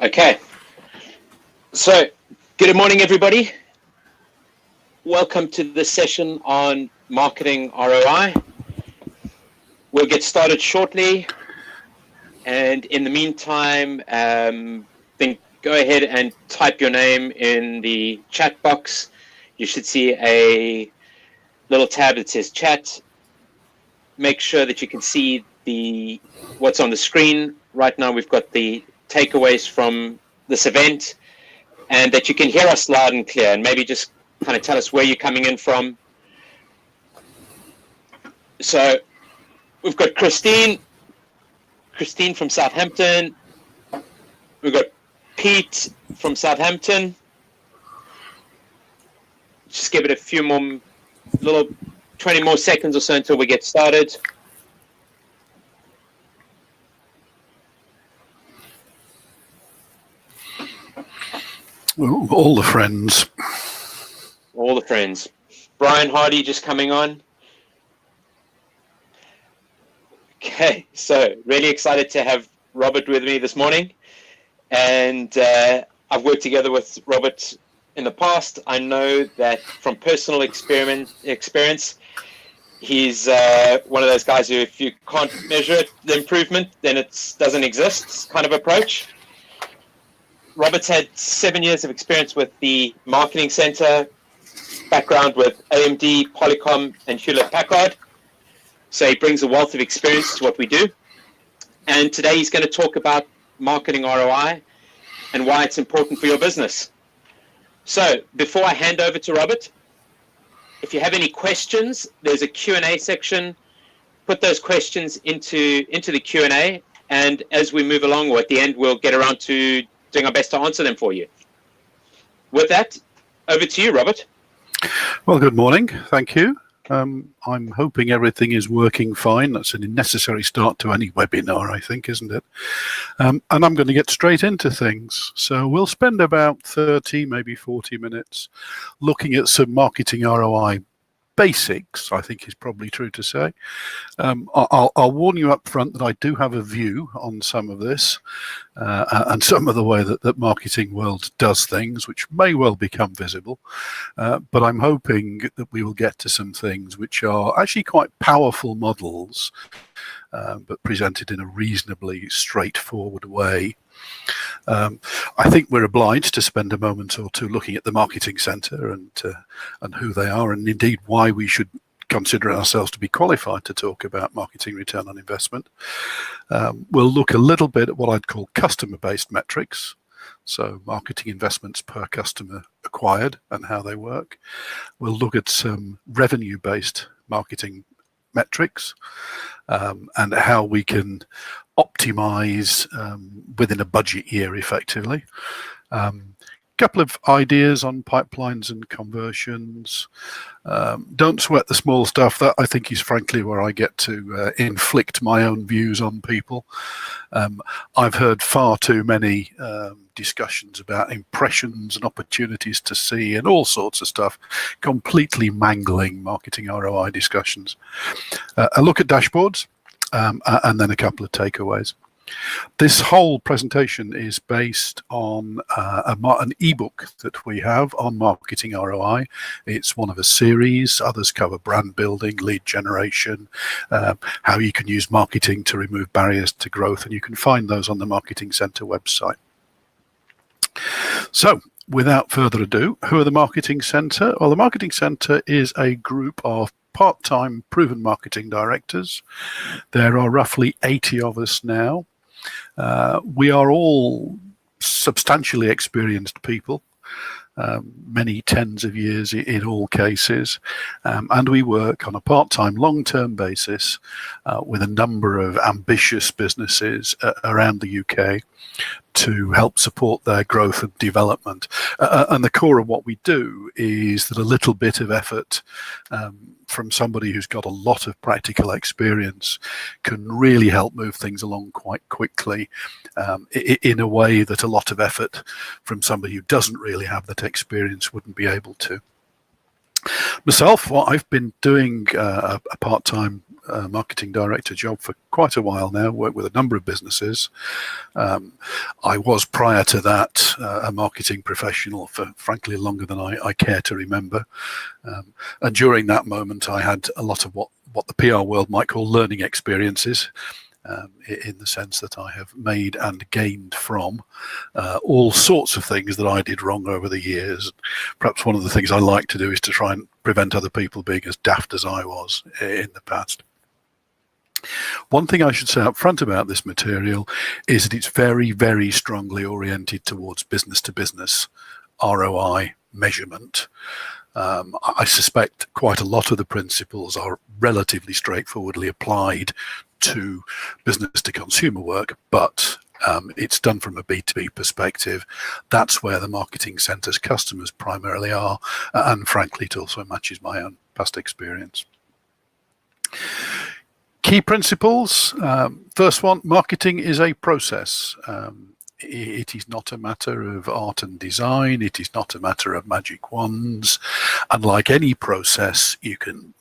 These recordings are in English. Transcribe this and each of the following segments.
Okay, so good morning, everybody. Welcome to this session on marketing ROI. We'll get started shortly, and in the meantime, then go ahead and type your name in the chat box. You should see a little tab that says chat. Make sure that you can see what's on the screen. Right now we've got the takeaways from this event, and that you can hear us loud and clear, and maybe just kind of tell us where you're coming in from. So we've got Christine from Southampton. We've got Pete from Southampton. Just give it a few more, 20 more seconds or so until we get started. Well, all the friends. All the friends. Brian Hardy just coming on. Okay, so really excited to have Robert with me this morning. And I've worked together with Robert in the past. I know that from personal experience, he's one of those guys who, if you can't measure it, the improvement, then it doesn't exist kind of approach. Robert's had 7 years of experience with the Marketing Center, background with AMD, Polycom, and Hewlett-Packard. So he brings a wealth of experience to what we do. And today he's going to talk about marketing ROI and why it's important for your business. So before I hand over to Robert, if you have any questions, there's a Q&A section. Put those questions into the Q&A, and as we move along, or at the end, we'll get around to doing our best to answer them for you. With that, over to you, Robert. Well, good morning. Thank you. I'm hoping everything is working fine. That's a necessary start to any webinar, I think, isn't it? And I'm going to get straight into things. So we'll spend about 30, maybe 40 minutes looking at some marketing ROI basics, I think is probably true to say. I'll warn you up front that I do have a view on some of this and some of the way that marketing world does things, which may well become visible. But I'm hoping that we will get to some things which are actually quite powerful models, but presented in a reasonably straightforward way. I think we're obliged to spend a moment or two looking at the Marketing Center and who they are, and indeed why we should consider ourselves to be qualified to talk about marketing return on investment. We'll look a little bit at what I'd call customer-based metrics, so marketing investments per customer acquired and how they work. We'll look at some revenue-based marketing metrics and how we can optimize within a budget year effectively. Couple of ideas on pipelines and conversions. Don't sweat the small stuff. That, I think, is frankly where I get to inflict my own views on people. I've heard far too many discussions about impressions and opportunities to see and all sorts of stuff, completely mangling marketing ROI discussions. A look at dashboards and then a couple of takeaways. This whole presentation is based on an ebook that we have on marketing ROI. It's one of a series. Others cover brand building, lead generation, how you can use marketing to remove barriers to growth, and you can find those on the Marketing Center website. So, without further ado, who are the Marketing Center? Well, the Marketing Center is a group of part-time proven marketing directors. There are roughly 80 of us now. We are all substantially experienced people, many tens of years in all cases, and we work on a part-time long-term basis with a number of ambitious businesses around the UK to help support their growth and development. And the core of what we do is that a little bit of effort from somebody who's got a lot of practical experience can really help move things along quite quickly in a way that a lot of effort from somebody who doesn't really have that experience wouldn't be able to. Myself, what I've been doing a part-time marketing director job for quite a while now, worked with a number of businesses. I was, prior to that, a marketing professional for frankly longer than I care to remember. And during that moment, I had a lot of what the PR world might call learning experiences, in the sense that I have made and gained from all sorts of things that I did wrong over the years. Perhaps one of the things I like to do is to try and prevent other people being as daft as I was in the past. One thing I should say up front about this material is that it's very, very strongly oriented towards business-to-business ROI measurement. I suspect quite a lot of the principles are relatively straightforwardly applied to business-to-consumer work, but it's done from a B2B perspective. That's where the marketing centre's customers primarily are, and frankly, it also matches my own past experience. Key principles. First one, marketing is a process. It is not a matter of art and design. It is not a matter of magic wands. And like any process, you can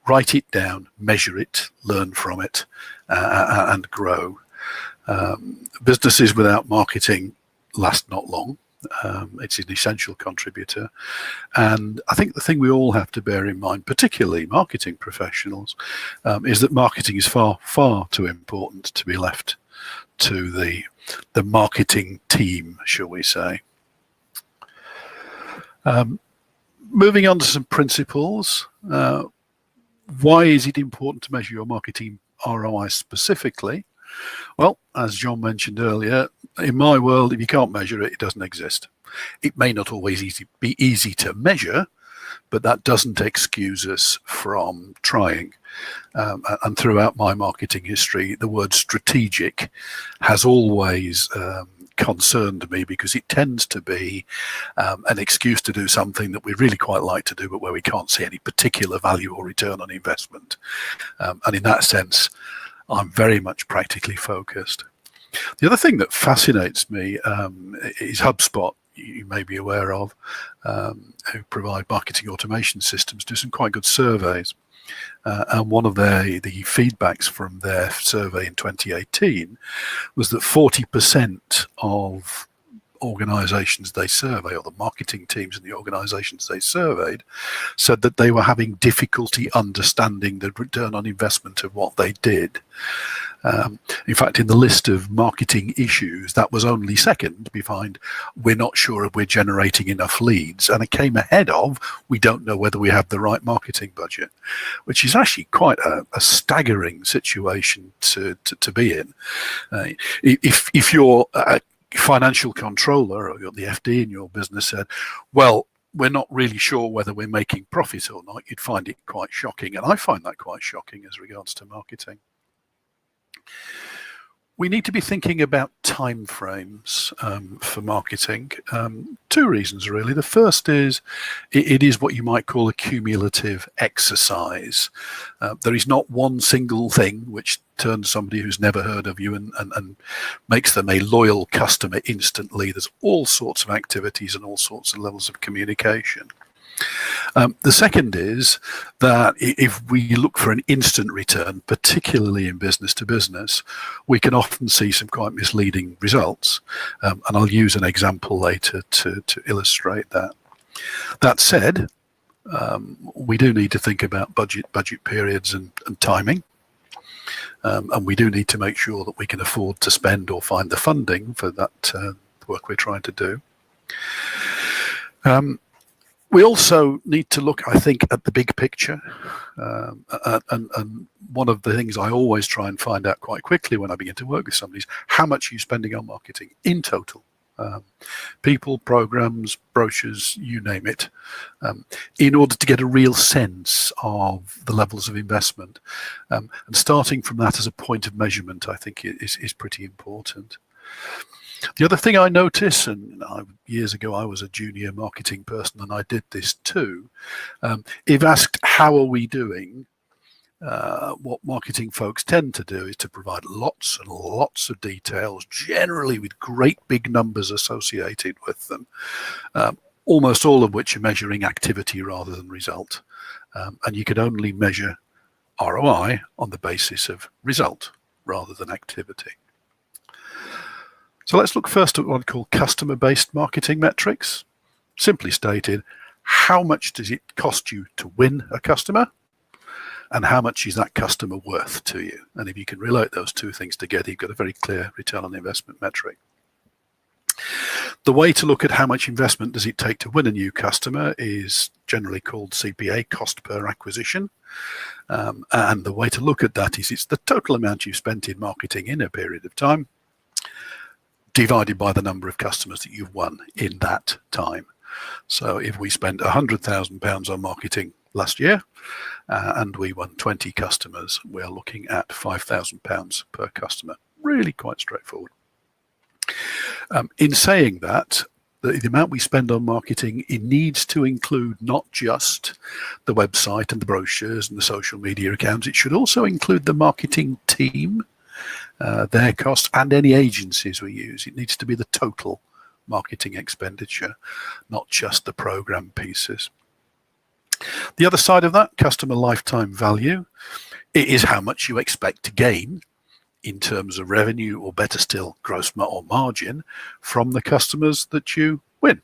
write it down, measure it, learn from it, and grow. Businesses without marketing last not long. It's an essential contributor. And I think the thing we all have to bear in mind, particularly marketing professionals, is that marketing is far, far too important to be left to the marketing team, shall we say. Moving on to some principles. Why is it important to measure your marketing ROI specifically? Well, as John mentioned earlier, in my world, if you can't measure it, it doesn't exist. It may not always be easy to measure, but that doesn't excuse us from trying. And throughout my marketing history, the word strategic has always concerned me, because it tends to be an excuse to do something that we really quite like to do, but where we can't see any particular value or return on investment. And in that sense, I'm very much practically focused. The other thing that fascinates me is HubSpot, you may be aware of, who provide marketing automation systems, do some quite good surveys. And one of the feedbacks from their survey in 2018 was that 40% of organizations they survey, or the marketing teams in the organizations they surveyed, said that they were having difficulty understanding the return on investment of what they did. In fact, in the list of marketing issues, that was only second behind we're not sure if we're generating enough leads, and it came ahead of we don't know whether we have the right marketing budget, which is actually quite a staggering situation to be in. If you're a financial controller, or you're the FD in your business, said, well, we're not really sure whether we're making profit or not, you'd find it quite shocking. And I find that quite shocking as regards to marketing. We need to be thinking about time frames for marketing. Two reasons, really. The first is it is what you might call a cumulative exercise. There is not one single thing which turns somebody who's never heard of you and makes them a loyal customer instantly. There's all sorts of activities and all sorts of levels of communication. The second is that if we look for an instant return, particularly in business to business, we can often see some quite misleading results. And I'll use an example later to illustrate that. That said, we do need to think about budget periods and timing. And we do need to make sure that we can afford to spend or find the funding for that work we're trying to do. We also need to look, I think, at the big picture. And one of the things I always try and find out quite quickly when I begin to work with somebody is how much are you spending on marketing in total? People, programs, brochures, you name it, in order to get a real sense of the levels of investment. And starting from that as a point of measurement, I think is pretty important. The other thing I notice, and years ago I was a junior marketing person and I did this too, if asked how are we doing, what marketing folks tend to do is to provide lots and lots of details, generally with great big numbers associated with them, almost all of which are measuring activity rather than result. And you can only measure ROI on the basis of result rather than activity. So let's look first at what I call customer-based marketing metrics. Simply stated, how much does it cost you to win a customer? And how much is that customer worth to you? And if you can relate those two things together, you've got a very clear return on investment metric. The way to look at how much investment does it take to win a new customer is generally called CPA, cost per acquisition. And the way to look at that is it's the total amount you've spent in marketing in a period of time divided by the number of customers that you've won in that time. So if we spent £100,000 on marketing last year and we won 20 customers, we're looking at £5,000 per customer. Really quite straightforward. In saying that, the amount we spend on marketing, it needs to include not just the website and the brochures and the social media accounts. It should also include the marketing team, their costs, and any agencies we use. It needs to be the total marketing expenditure, not just the program pieces. The other side of that, customer lifetime value, it is how much you expect to gain in terms of revenue, or better still, gross or margin from the customers that you win.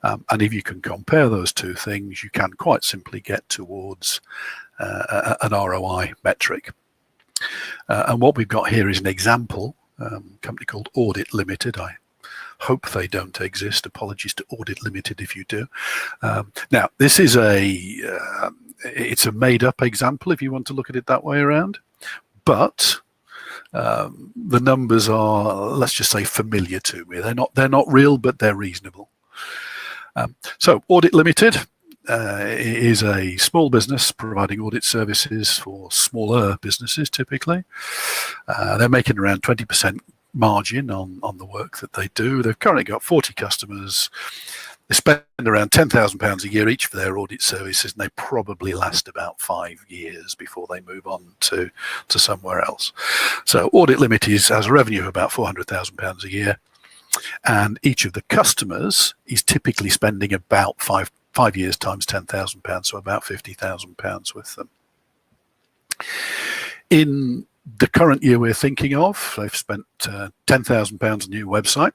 And if you can compare those two things, you can quite simply get towards an ROI metric. And what we've got here is an example, company called Audit Limited. I hope they don't exist. Apologies to Audit Limited if you do. Now, this is it's a made-up example if you want to look at it that way around, but the numbers are, let's just say, familiar to me. They're not real, but they're reasonable. So Audit Limited is a small business providing audit services for smaller businesses typically. They're making around 20% margin on the work that they do. They've currently got 40 customers. They spend around £10,000 a year each for their audit services, and they probably last about 5 years before they move on to somewhere else. So Audit Limited has a revenue of about £400,000 a year, and each of the customers is typically spending about five years times £10,000, so about £50,000 with them. In the current year we're thinking of, they've spent £10,000 on a new website.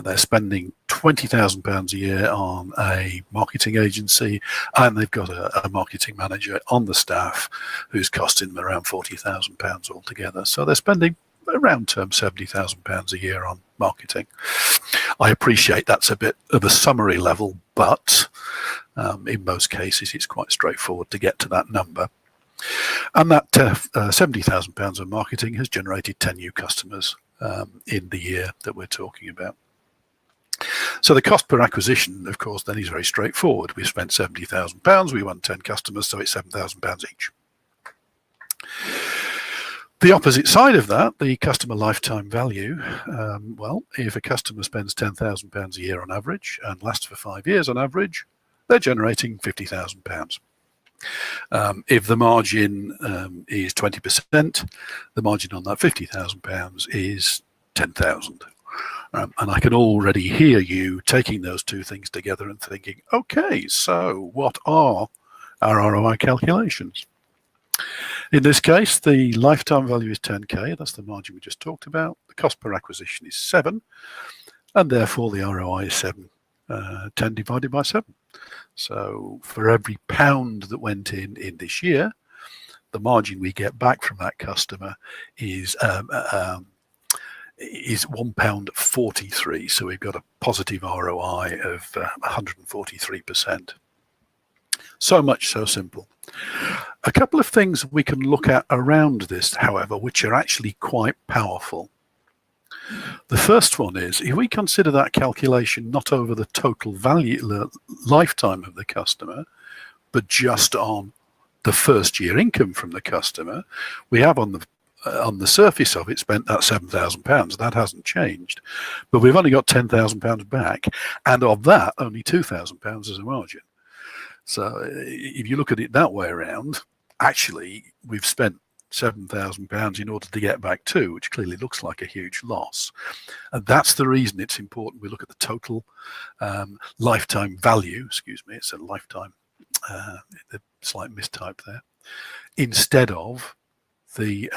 They're spending £20,000 a year on a marketing agency, and they've got a marketing manager on the staff who's costing them around £40,000 altogether. So they're spending around £70,000 a year on marketing. I appreciate that's a bit of a summary level, but in most cases it's quite straightforward to get to that number. And that £70,000 of marketing has generated 10 new customers in the year that we're talking about. So the cost per acquisition, of course, then is very straightforward. We spent £70,000, we won 10 customers, so it's £7,000 each. The opposite side of that, the customer lifetime value, well, if a customer spends £10,000 a year on average and lasts for 5 years on average, they're generating £50,000. If the margin is 20%, the margin on that £50,000 is £10,000. And I can already hear you taking those two things together and thinking, okay, so what are our ROI calculations? In this case, the lifetime value is 10K. That's the margin we just talked about. The cost per acquisition is 7, and therefore the ROI is 10 divided by 7. So for every pound that went in this year, the margin we get back from that customer is £1.43. So we've got a positive ROI of 143%. So much so simple. A couple of things we can look at around this, however, which are actually quite powerful. The first one is, if we consider that calculation not over the total value lifetime of the customer, but just on the first year income from the customer, we have on the surface of it spent that £7,000. That hasn't changed, but we've only got £10,000 back, and of that, only £2,000 as a margin. So if you look at it that way around, actually we've spent £7,000 in order to get back 2, which clearly looks like a huge loss. And that's the reason it's important we look at the total lifetime value. Excuse me, it's a lifetime, the slight mistype there. instead of the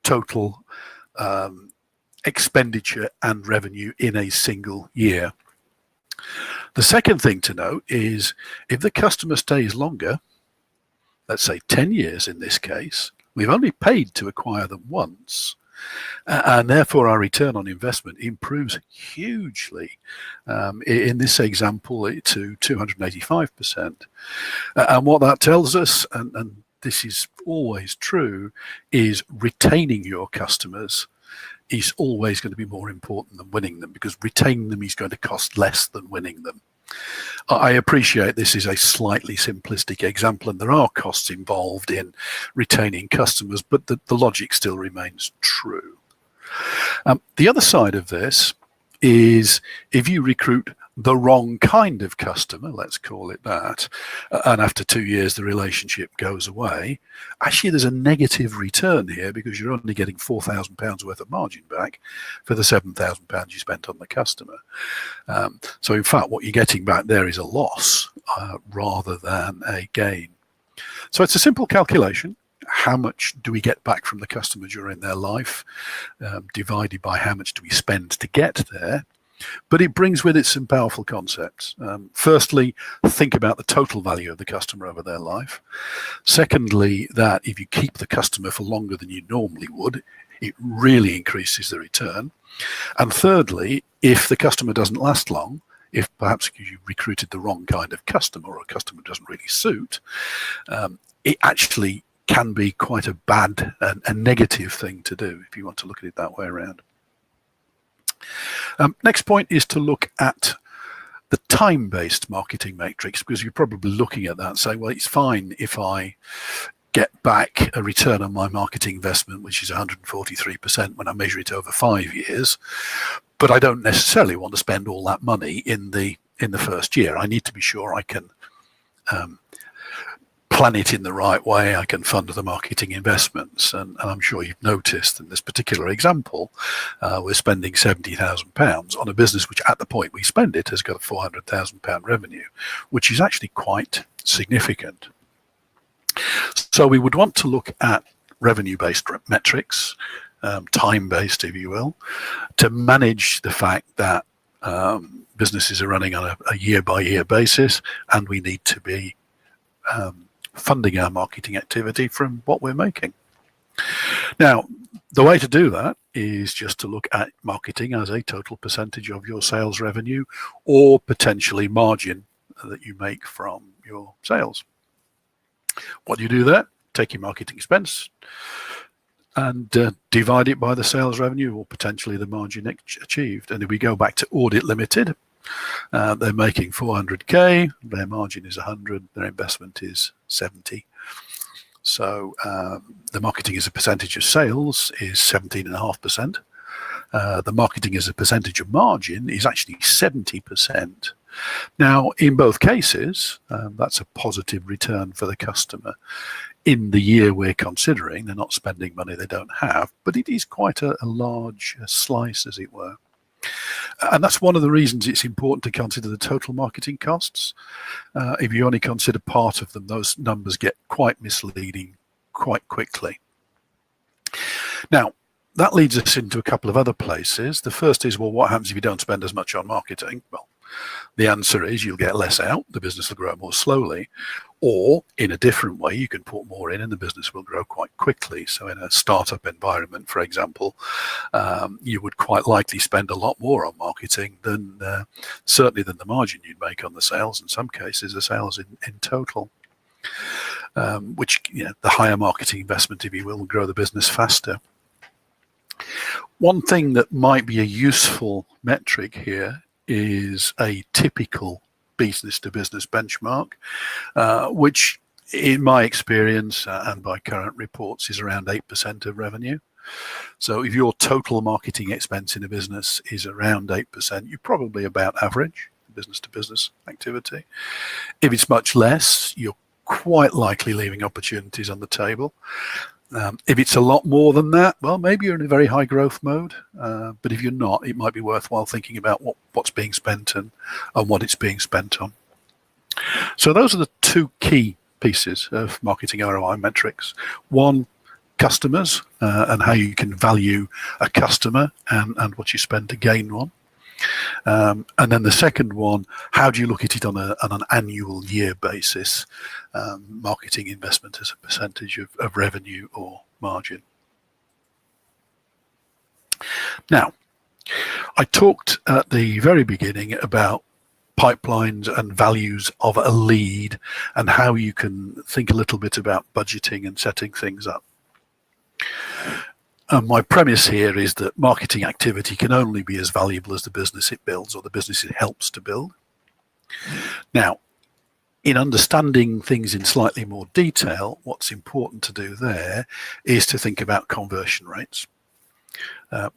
total expenditure and revenue in a single year. The second thing to note is if the customer stays longer, let's say 10 years in this case, we've only paid to acquire them once, and therefore our return on investment improves hugely. In this example, to 285%. And what that tells us, and this is always true, is retaining your customers is always going to be more important than winning them, because retaining them is going to cost less than winning them. I appreciate this is a slightly simplistic example and there are costs involved in retaining customers, but the logic still remains true. The other side of this is if you recruit the wrong kind of customer, let's call it that, and after 2 years the relationship goes away, actually there's a negative return here because you're only getting £4,000 worth of margin back for the £7,000 you spent on the customer. So in fact what you're getting back there is a loss rather than a gain. So it's a simple calculation. How much do we get back from the customer during their life, divided by how much do we spend to get there? But it brings with it some powerful concepts. Firstly, think about the total value of the customer over their life. Secondly, that if you keep the customer for longer than you normally would, it really increases the return. And thirdly, if the customer doesn't last long, if perhaps you recruited the wrong kind of customer or a customer doesn't really suit, it actually can be quite a bad and a negative thing to do if you want to look at it that way around. Next point is to look at the time-based marketing matrix, because you're probably looking at that and saying, well, it's fine if I get back a return on my marketing investment, which is 143% when I measure it over 5 years, but I don't necessarily want to spend all that money in the first year. I need to be sure I can plan it in the right way, I can fund the marketing investments. And I'm sure you've noticed in this particular example, we're spending £70,000 on a business which at the point we spend it has got a £400,000 revenue, which is actually quite significant. So we would want to look at revenue-based metrics, time-based, if you will, to manage the fact that businesses are running on a year-by-year basis, and we need to be funding our marketing activity from what we're making. Now, the way to do that is just to look at marketing as a total percentage of your sales revenue or potentially margin that you make from your sales. What do you do there? Take your marketing expense and divide it by the sales revenue or potentially the margin achieved. And if we go back to Audit Limited, they're making 400k, their margin is 100, their investment is 70. So the marketing as a percentage of sales is 17.5%. The marketing as a percentage of margin is actually 70%. Now, in both cases, that's a positive return for the customer. In the year we're considering, they're not spending money they don't have, but it is quite a large slice, as it were. And that's one of the reasons it's important to consider the total marketing costs. If you only consider part of them, those numbers get quite misleading quite quickly. Now, that leads us into a couple of other places. The first is, well, what happens if you don't spend as much on marketing? Well, the answer is you'll get less out, the business will grow more slowly, or in a different way, you can put more in and the business will grow quite quickly. So in a startup environment, for example, you would quite likely spend a lot more on marketing than certainly than the margin you'd make on the sales, in some cases the sales in total, which, you know, the higher marketing investment, if you will grow the business faster. One thing that might be a useful metric here is a typical business-to-business benchmark, which in my experience and by current reports is around 8% of revenue. So if your total marketing expense in a business is around 8%, you're probably about average business-to-business activity. If it's much less, you're quite likely leaving opportunities on the table. If it's a lot more than that, well, maybe you're in a very high growth mode. But if you're not, it might be worthwhile thinking about what's being spent and what it's being spent on. So those are the two key pieces of marketing ROI metrics. One, customers, and how you can value a customer and what you spend to gain one. And then the second one, how do you look at it on an annual year basis, marketing investment as a percentage of revenue or margin. Now, I talked at the very beginning about pipelines and values of a lead and how you can think a little bit about budgeting and setting things up. My premise here is that marketing activity can only be as valuable as the business it builds or the business it helps to build. Now, in understanding things in slightly more detail, what's important to do there is to think about conversion rates.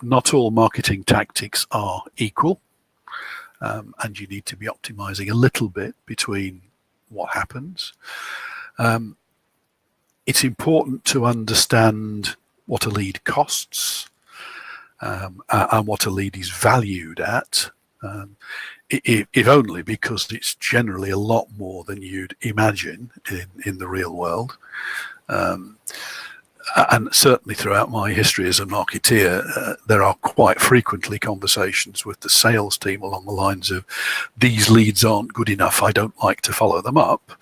Not all marketing tactics are equal, and you need to be optimizing a little bit between what happens. It's important to understand what a lead costs and what a lead is valued at, if only because it's generally a lot more than you'd imagine in the real world. And certainly throughout my history as a marketeer, there are quite frequently conversations with the sales team along the lines of, these leads aren't good enough, I don't like to follow them up.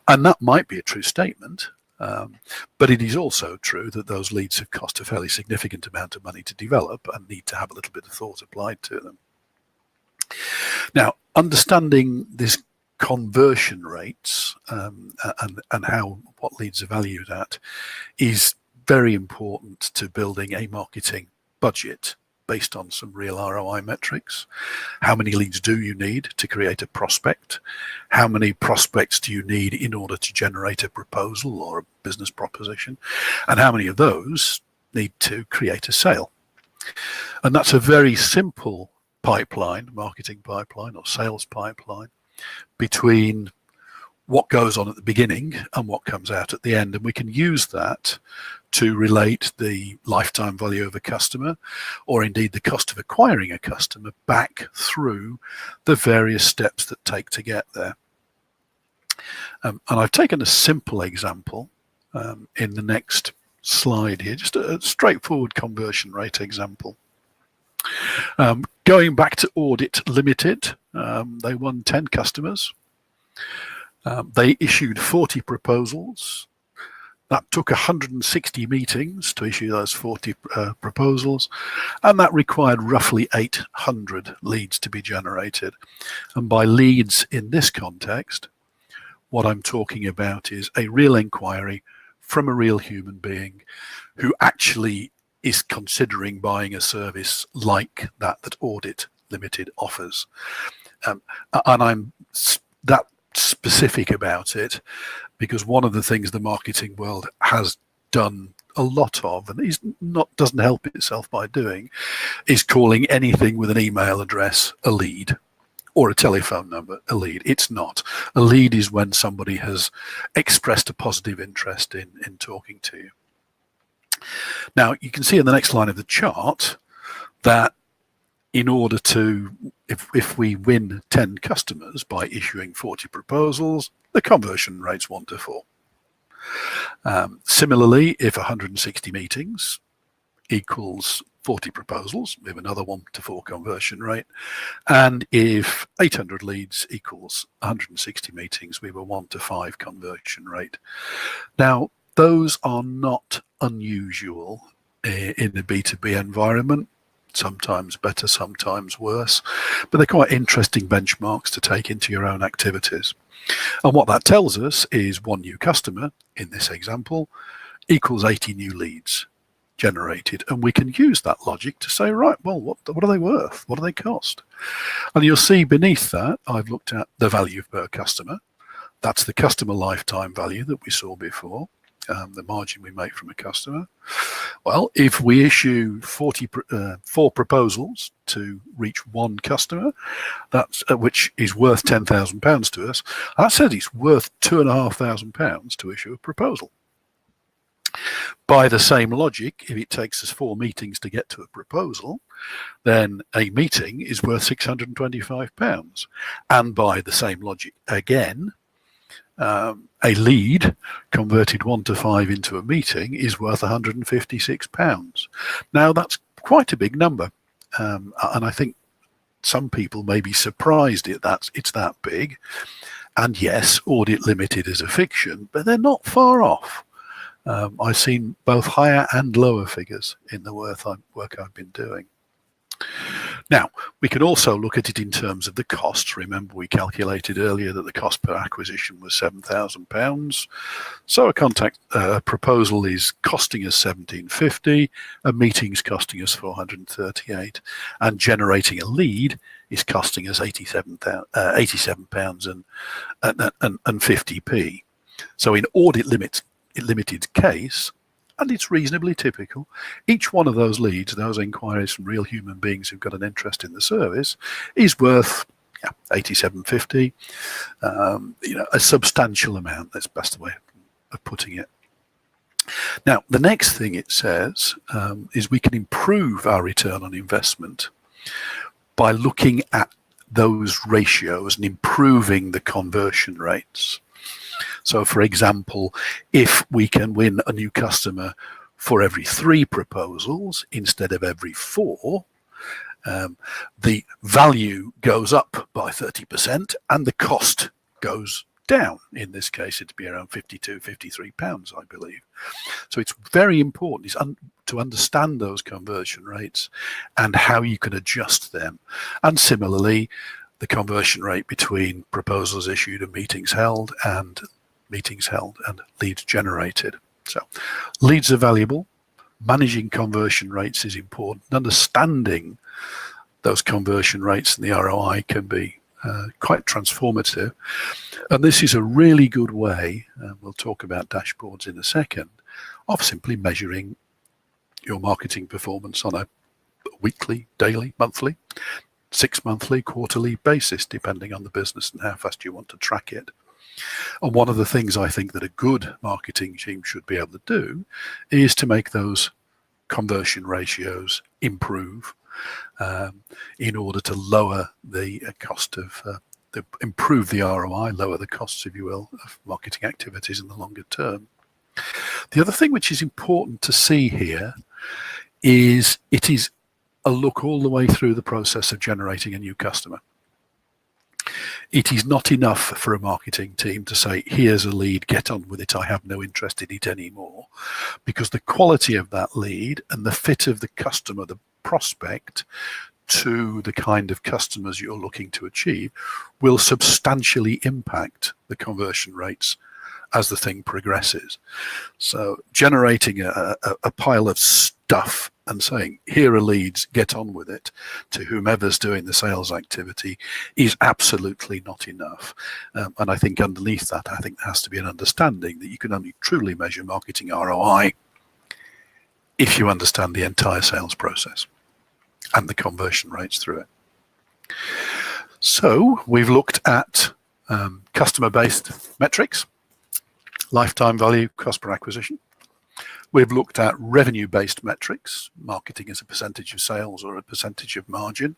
And that might be a true statement. But it is also true that those leads have cost a fairly significant amount of money to develop and need to have a little bit of thought applied to them. Now, understanding this conversion rates and what leads are valued at is very important to building a marketing budget based on some real ROI metrics. How many leads do you need to create a prospect? How many prospects do you need in order to generate a proposal or a business proposition? And how many of those need to create a sale? And that's a very simple pipeline, marketing pipeline or sales pipeline, between what goes on at the beginning and what comes out at the end. And we can use that to relate the lifetime value of a customer, or indeed the cost of acquiring a customer, back through the various steps that take to get there. And I've taken a simple example in the next slide here, just a straightforward conversion rate example. Going back to Audit Limited, they won 10 customers. They issued 40 proposals. That took 160 meetings to issue those 40 proposals, and that required roughly 800 leads to be generated. And by leads in this context, what I'm talking about is a real inquiry from a real human being who actually is considering buying a service like that Audit Limited offers. And I'm that specific about it because one of the things the marketing world has done a lot of, and doesn't help itself by doing, is calling anything with an email address a lead, or a telephone number a lead. It's not. A lead is when somebody has expressed a positive interest in talking to you. Now, you can see in the next line of the chart that in order to, if we win 10 customers by issuing 40 proposals, the conversion rate's 1 to 4. Similarly, if 160 meetings equals 40 proposals, we have another 1 to 4 conversion rate. And if 800 leads equals 160 meetings, we have a 1 to 5 conversion rate. Now, those are not unusual in the B2B environment. Sometimes better, sometimes worse, but they're quite interesting benchmarks to take into your own activities. And what that tells us is 1 new customer, in this example, equals 80 new leads generated. And we can use that logic to say, right, well, what are they worth? What do they cost? And you'll see beneath that, I've looked at the value per customer. That's the customer lifetime value that we saw before. The margin we make from a customer. Well, if we issue 4 proposals to reach 1 customer, that's which is worth £10,000 to us, that says it's worth £2,500 to issue a proposal. By the same logic, if it takes us 4 meetings to get to a proposal, then a meeting is worth £625. And by the same logic again, a lead converted 1 to 5 into a meeting is worth £156. Now that's quite a big number, and I think some people may be surprised it's that big. And yes, audit limited is a fiction, but they're not far off. I've seen both higher and lower figures in the work I've been doing. Now, we can also look at it in terms of the costs. Remember, we calculated earlier that the cost per acquisition was £7,000. So a proposal is costing us £1,750, a meeting's costing us £438, and generating a lead is costing us £87 and 50p. So in audit limited case, and it's reasonably typical, each one of those leads, those inquiries from real human beings who've got an interest in the service, is worth £87.50, a substantial amount. That's the best way of putting it. Now, the next thing it says is we can improve our return on investment by looking at those ratios and improving the conversion rates. So, for example, if we can win a new customer for every 3 proposals instead of every 4, the value goes up by 30% and the cost goes down. In this case, it'd be around £53, I believe. So it's very important to understand those conversion rates and how you can adjust them. And similarly, the conversion rate between proposals issued and meetings held and leads generated. So leads are valuable. Managing conversion rates is important. Understanding those conversion rates and the ROI can be quite transformative. And this is a really good way, and we'll talk about dashboards in a second, of simply measuring your marketing performance on a weekly, daily, monthly, 6-monthly, quarterly basis, depending on the business and how fast you want to track it. And one of the things I think that a good marketing team should be able to do is to make those conversion ratios improve in order to lower the cost of, improve the ROI, lower the costs, if you will, of marketing activities in the longer term. The other thing which is important to see here is it is a look all the way through the process of generating a new customer. It is not enough for a marketing team to say, here's a lead, get on with it, I have no interest in it anymore, because the quality of that lead and the fit of the customer, the prospect, to the kind of customers you're looking to achieve will substantially impact the conversion rates as the thing progresses. So generating a pile of stuff and saying, here are leads, get on with it, to whomever's doing the sales activity is absolutely not enough. And I think underneath that, I think there has to be an understanding that you can only truly measure marketing ROI if you understand the entire sales process and the conversion rates through it. So we've looked at customer-based metrics, lifetime value, cost per acquisition. We've looked at revenue-based metrics, marketing as a percentage of sales or a percentage of margin.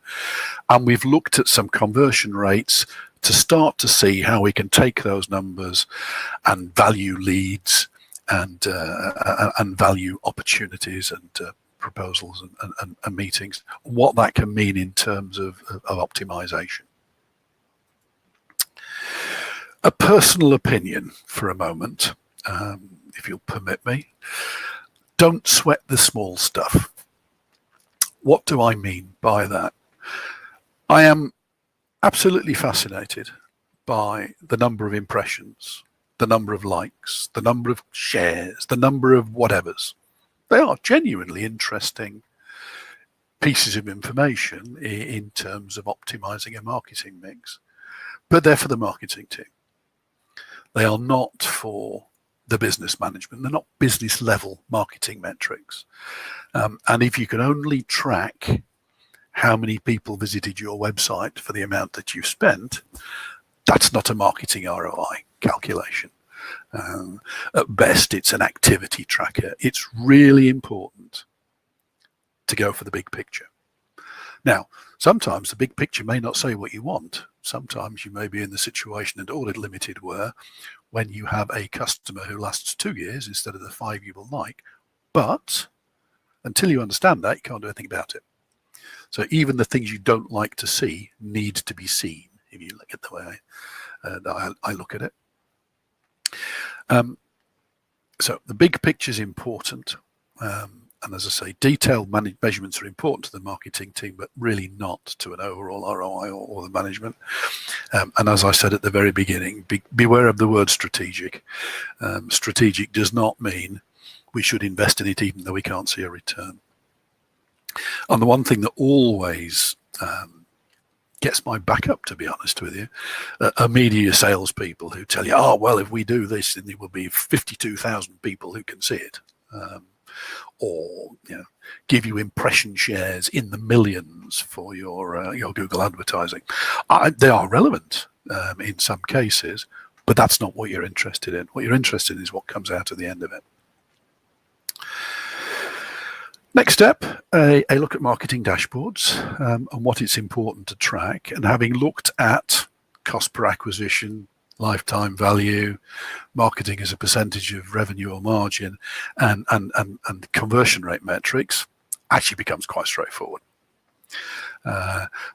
And we've looked at some conversion rates to start to see how we can take those numbers and value leads and value opportunities and proposals and meetings, what that can mean in terms of optimization. A personal opinion for a moment, if you'll permit me. Don't sweat the small stuff. What do I mean by that? I am absolutely fascinated by the number of impressions, the number of likes, the number of shares, the number of whatevers. They are genuinely interesting pieces of information in terms of optimizing a marketing mix, but they're for the marketing team. They are not for the business management. They're not business level marketing metrics. And if you can only track how many people visited your website for the amount that you spent, that's not a marketing ROI calculation. At best, it's an activity tracker. It's really important to go for the big picture, Now, sometimes the big picture may not say what you want. Sometimes you may be in the situation at Audit Limited where when you have a customer who lasts 2 years instead of the 5 you will like, but until you understand that, you can't do anything about it. So even the things you don't like to see need to be seen, if you look at the way I look at it. So the big picture is important. And as I say, detailed measurements are important to the marketing team, but really not to an overall ROI or the management. And as I said at the very beginning, beware of the word strategic. Strategic does not mean we should invest in it even though we can't see a return. And the one thing that always gets my back up, to be honest with you, are media salespeople who tell you, oh, well, if we do this, then there will be 52,000 people who can see it. Or give you impression shares in the millions for your Google advertising. They are relevant in some cases, but that's not what you're interested in. What you're interested in is what comes out at the end of it. Next step, a look at marketing dashboards and what it's important to track. And having looked at cost per acquisition, lifetime value, marketing as a percentage of revenue or margin, and conversion rate metrics, actually becomes quite straightforward.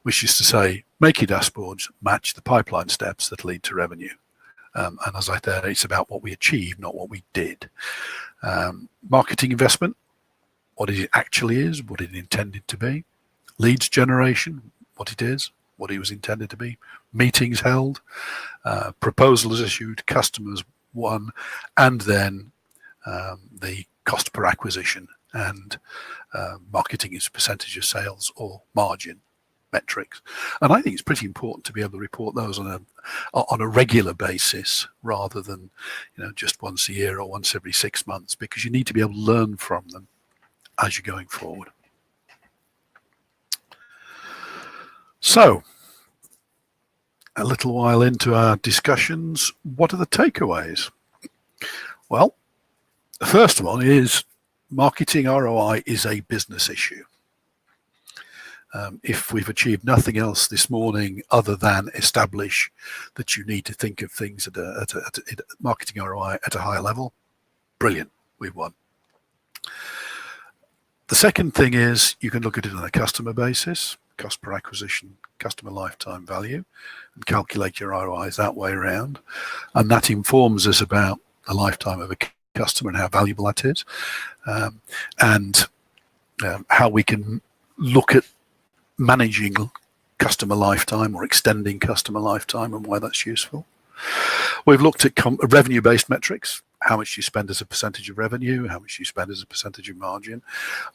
Which is to say, make your dashboards match the pipeline steps that lead to revenue. And as I said, it's about what we achieved, not what we did. Marketing investment, what it actually is, what it intended to be. Leads generation, what it is, what it was intended to be. Meetings held, proposals issued, customers won, and then the cost per acquisition and marketing as a percentage of sales or margin metrics. And I think it's pretty important to be able to report those on a regular basis rather than just once a year or once every 6 months, because you need to be able to learn from them as you're going forward. So, a little while into our discussions, what are the takeaways? Well, the first one is marketing ROI is a business issue. If we've achieved nothing else this morning other than establish that you need to think of things at marketing ROI at a higher level, brilliant, we've won. The second thing is you can look at it on a customer basis, cost per acquisition, customer lifetime value, and calculate your ROIs that way around. And that informs us about the lifetime of a customer and how valuable that is, and how we can look at managing customer lifetime or extending customer lifetime and why that's useful. We've looked at revenue-based metrics, how much you spend as a percentage of revenue, how much you spend as a percentage of margin,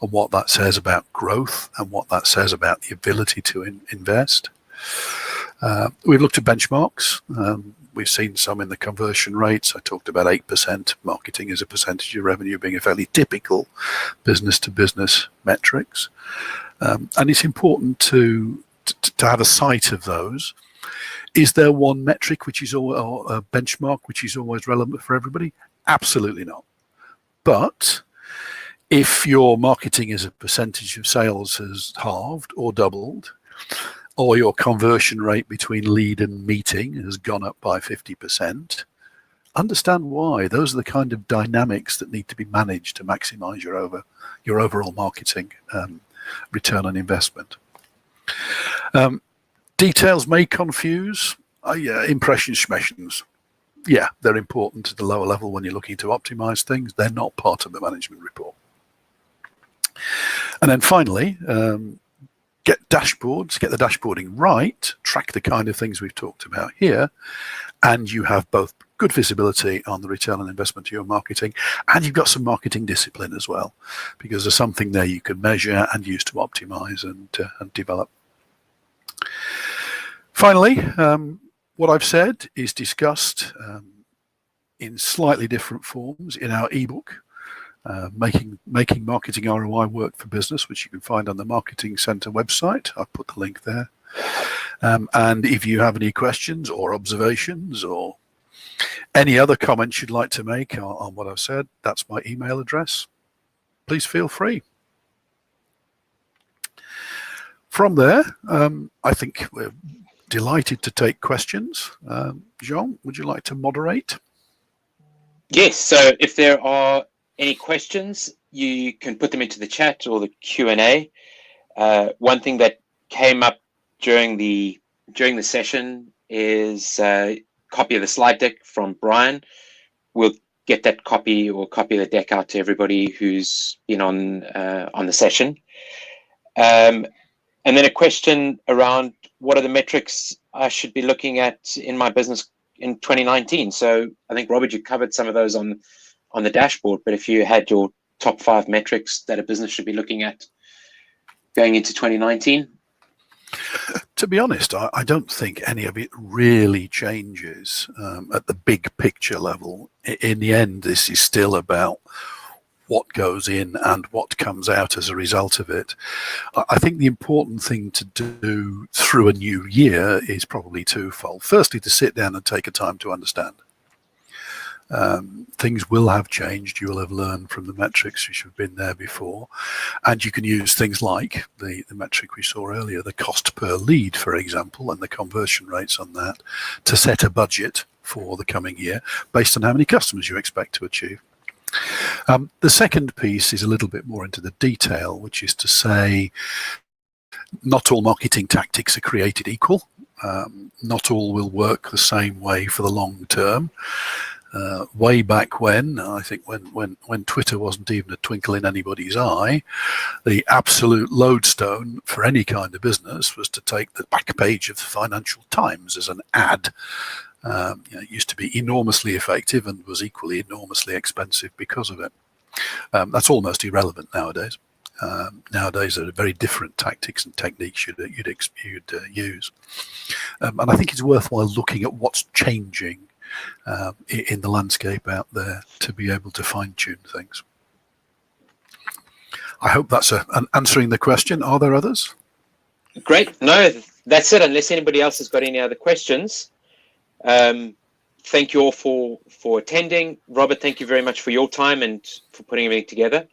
and what that says about growth and what that says about the ability to invest. We've looked at benchmarks. We've seen some in the conversion rates. I talked about 8% marketing as a percentage of revenue being a fairly typical business-to-business metrics. And it's important to have a sight of those. Is there one metric which is or a benchmark which is always relevant for everybody? Absolutely not. But if your marketing as a percentage of sales has halved or doubled, or your conversion rate between lead and meeting has gone up by 50%, understand why. Those are the kind of dynamics that need to be managed to maximize your overall marketing return on investment. Details may confuse. Impressions, schmessions. Yeah, they're important at the lower level when you're looking to optimize things. They're not part of the management report. And then finally, get the dashboarding right, track the kind of things we've talked about here, and you have both good visibility on the return on investment to your marketing, and you've got some marketing discipline as well, because there's something there you can measure and use to optimize and develop. Finally, what I've said is discussed in slightly different forms in our ebook, making marketing ROI work for business, which you can find on the Marketing Center website. I've put the link there. And if you have any questions or observations or any other comments you'd like to make on what I've said, that's my email address. Please feel free. From there, I think we're delighted to take questions. Jean, would you like to moderate? Yes, so if there are any questions, you can put them into the chat or the Q&A. One thing that came up during the session is a copy of the slide deck from Brian. We'll get that copy of the deck out to everybody who's been on the session. And then a question around what are the metrics I should be looking at in my business in 2019. So I think, Robert, you covered some of those on the dashboard, but if you had your top 5 metrics that a business should be looking at going into 2019. To be honest, I don't think any of it really changes at the big picture level. In the end, this is still about what goes in and what comes out as a result of it. I think the important thing to do through a new year is probably twofold. Firstly, to sit down and take a time to understand. Things will have changed. You will have learned from the metrics which have been there before, and you can use things like the metric we saw earlier, the cost per lead, for example, and the conversion rates on that, to set a budget for the coming year based on how many customers you expect to achieve. The second piece is a little bit more into the detail, which is to say, not all marketing tactics are created equal. Not all will work the same way for the long term. Way back when, I think when Twitter wasn't even a twinkle in anybody's eye, the absolute lodestone for any kind of business was to take the back page of the Financial Times as an ad. It used to be enormously effective and was equally enormously expensive because of it. That's almost irrelevant nowadays. Nowadays, there are very different tactics and techniques you'd use. And I think it's worthwhile looking at what's changing in the landscape out there to be able to fine-tune things. I hope that's answering the question. Are there others? Great. No, that's it. Unless anybody else has got any other questions. Thank you all for attending. Robert, thank you very much for your time and for putting everything together.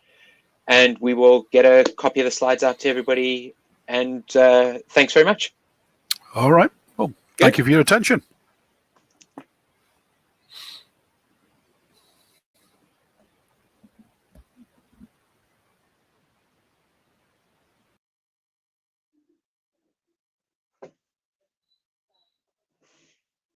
And we will get a copy of the slides out to everybody. And thanks very much. All right. Well, thank you for your attention.